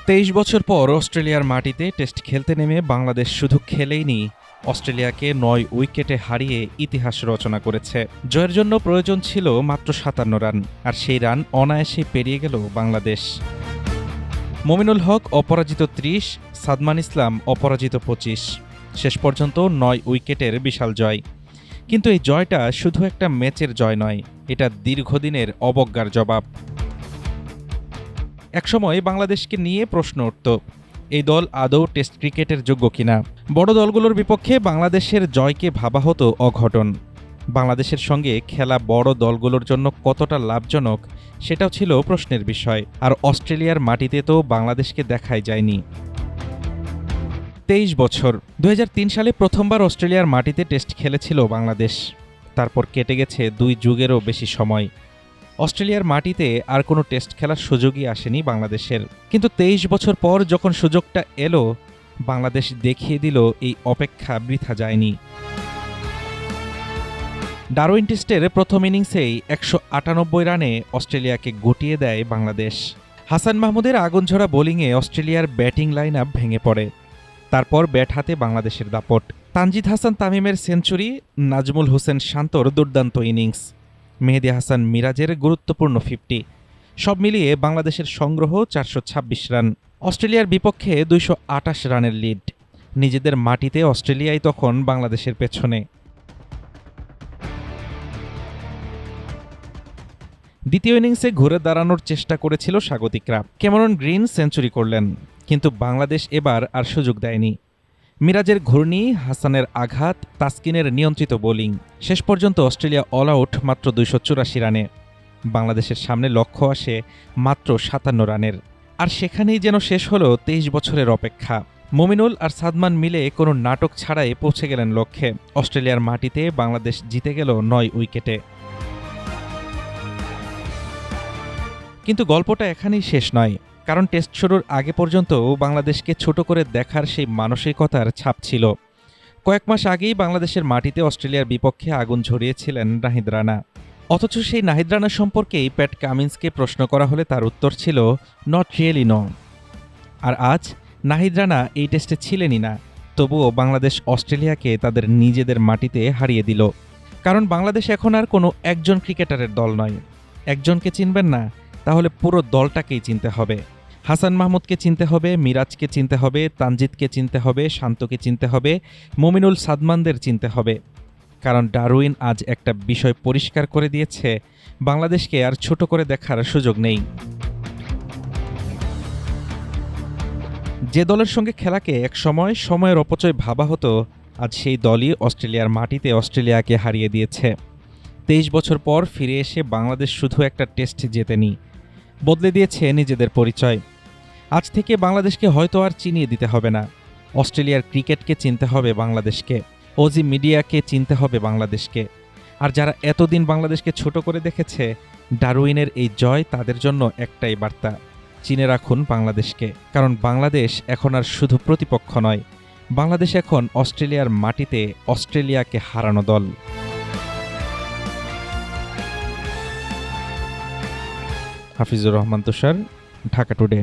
২৩ বছর পর অস্ট্রেলিয়ার মাটিতে টেস্ট খেলতে নেমে বাংলাদেশ শুধু খেলেইনি, অস্ট্রেলিয়াকে ৯ উইকেটে হারিয়ে ইতিহাস রচনা করেছে। জয়ের জন্য প্রয়োজন ছিল মাত্র ৫৭ রান, আর সেই রান অনায়াসে পেরিয়ে গেল বাংলাদেশ। মমিনুল হক অপরাজিত ৩০, সাদমান ইসলাম অপরাজিত ২৫। শেষ পর্যন্ত ৯ উইকেটের বিশাল জয়। কিন্তু এই জয়টা শুধু একটা ম্যাচের জয় নয়, এটা দীর্ঘদিনের অবজ্ঞার জবাব। একসময় বাংলাদেশকে নিয়ে প্রশ্ন উঠত, এই দল আদৌ টেস্ট ক্রিকেটের যোগ্য কিনা। বড় দলগুলোর বিপক্ষে বাংলাদেশের জয়কে ভাবা হতো অঘটন। বাংলাদেশের সঙ্গে খেলা বড় দলগুলোর জন্য কতটা লাভজনক সেটাও ছিল প্রশ্নের বিষয়। আর অস্ট্রেলিয়ার মাটিতে তো বাংলাদেশকে দেখাই যায়নি। ২৩ বছর ২০০৩ সালে প্রথমবার অস্ট্রেলিয়ার মাটিতে টেস্ট খেলেছিল বাংলাদেশ। তারপর কেটে গেছে ২ যুগেরও বেশি সময়। অস্ট্রেলিয়ার মাটিতে আর কোনো টেস্ট খেলার সুযোগই আসেনি বাংলাদেশের। কিন্তু ২৩ বছর পর যখন সুযোগটা এলো, বাংলাদেশ দেখিয়ে দিল এই অপেক্ষা বৃথা যায়নি। ডারউইন টেস্টের প্রথম ইনিংসেই ১৯৮ রানে অস্ট্রেলিয়াকে গুটিয়ে দেয় বাংলাদেশ। হাসান মাহমুদের আগুনঝরা বোলিংয়ে অস্ট্রেলিয়ার ব্যাটিং লাইন আপ ভেঙে পড়ে। তারপর ব্যাট হাতে বাংলাদেশের দাপট। তানজিদ হাসান তামিমের সেঞ্চুরি, নাজমুল হোসেন শান্তর দুর্দান্ত ইনিংস, মেহেদী হাসান মিরাজের গুরুত্বপূর্ণ ৫০। সব মিলিয়ে বাংলাদেশের সংগ্রহ ৪২৬ রান। অস্ট্রেলিয়ার বিপক্ষে ২২৮ রানের লিড। নিজেদের মাটিতে অস্ট্রেলিয়াই তখন বাংলাদেশের পেছনে। দ্বিতীয় ইনিংসে ঘুরে দাঁড়ানোর চেষ্টা করেছিল স্বাগতিকরা। ক্যামেরন গ্রিন সেঞ্চুরি করলেন, কিন্তু বাংলাদেশ এবার আর সুযোগ দেয়নি। মিরাজের ঘূর্ণি, হাসানের আঘাত, তাসকিনের নিয়ন্ত্রিত বোলিং, শেষ পর্যন্ত অস্ট্রেলিয়া অল আউট মাত্র ২৮৪ রানে। বাংলাদেশের সামনে লক্ষ্য আসে মাত্র ৫৭ রানের। আর সেখানেই যেন শেষ হলো ২৩ বছরের অপেক্ষা। মমিনুল আর সাদমান মিলে কোনো নাটক ছাড়াই পৌঁছে গেলেন লক্ষ্যে। অস্ট্রেলিয়ার মাটিতে বাংলাদেশ জিতে গেল ৯ উইকেটে। কিন্তু গল্পটা এখানেই শেষ নয়, কারণ টেস্ট শুরুর আগে পর্যন্ত বাংলাদেশকে ছোট করে দেখার সেই মানসিকতার ছাপ ছিল। কয়েক মাস আগেই বাংলাদেশের মাটিতে অস্ট্রেলিয়ার বিপক্ষে আগুন ঝরিয়েছিলেন নাহিদ রানা। অথচ সেই নাহিদ রানা সম্পর্কেই প্যাট কামিন্সকে প্রশ্ন করা হলে তার উত্তর ছিল নট রিয়েলি নো। আর আজ নাহিদ রানা এই টেস্টে ছিলেনই না, তবুও বাংলাদেশ অস্ট্রেলিয়াকে তাদের নিজেদের মাটিতে হারিয়ে দিল। কারণ বাংলাদেশ এখন আর কোনো একজন ক্রিকেটারের দল নয়। একজনকে চিনবেন না, তাহলে পুরো দলটাকেই চিনতে হবে। হাসান মাহমুদকে চিনতে হবে, মিরাজকে চিনতে হবে, তানজিদকে চিনতে হবে, শান্তকে চিনতে হবে, মমিনুল সাদমানদের চিনতে হবে। কারণ ডারউইন আজ একটা বিষয় পরিষ্কার করে দিয়েছে, বাংলাদেশকে আর ছোট করে দেখার সুযোগ নেই। যে দলের সঙ্গে খেলাকে এক সময় সময়ের অপচয় ভাবা হতো, আজ সেই দলই অস্ট্রেলিয়ার মাটিতে অস্ট্রেলিয়াকে হারিয়ে দিয়েছে। ২৩ বছর পর ফিরে এসে বাংলাদেশ শুধু একটা টেস্ট জেতেনি, বদলে দিয়েছে নিজেদের পরিচয়। আজ থেকে বাংলাদেশকে হয়তো আর চিনিয়ে দিতে হবে না, অস্ট্রেলিয়ার ক্রিকেটকে চিনতে হবে বাংলাদেশকে, ওজি মিডিয়াকে চিনতে হবে বাংলাদেশকে। আর যারা এতদিন বাংলাদেশকে ছোট করে দেখেছে, ডারউইনের এই জয় তাদের জন্য একটাই বার্তা, চিনে রাখুন বাংলাদেশকে। কারণ বাংলাদেশ এখন আর শুধু প্রতিপক্ষ নয়, বাংলাদেশ এখন অস্ট্রেলিয়ার মাটিতে অস্ট্রেলিয়াকে হারানো দল। হাফিজুর রহমান তুষার, ঢাকা টুডে।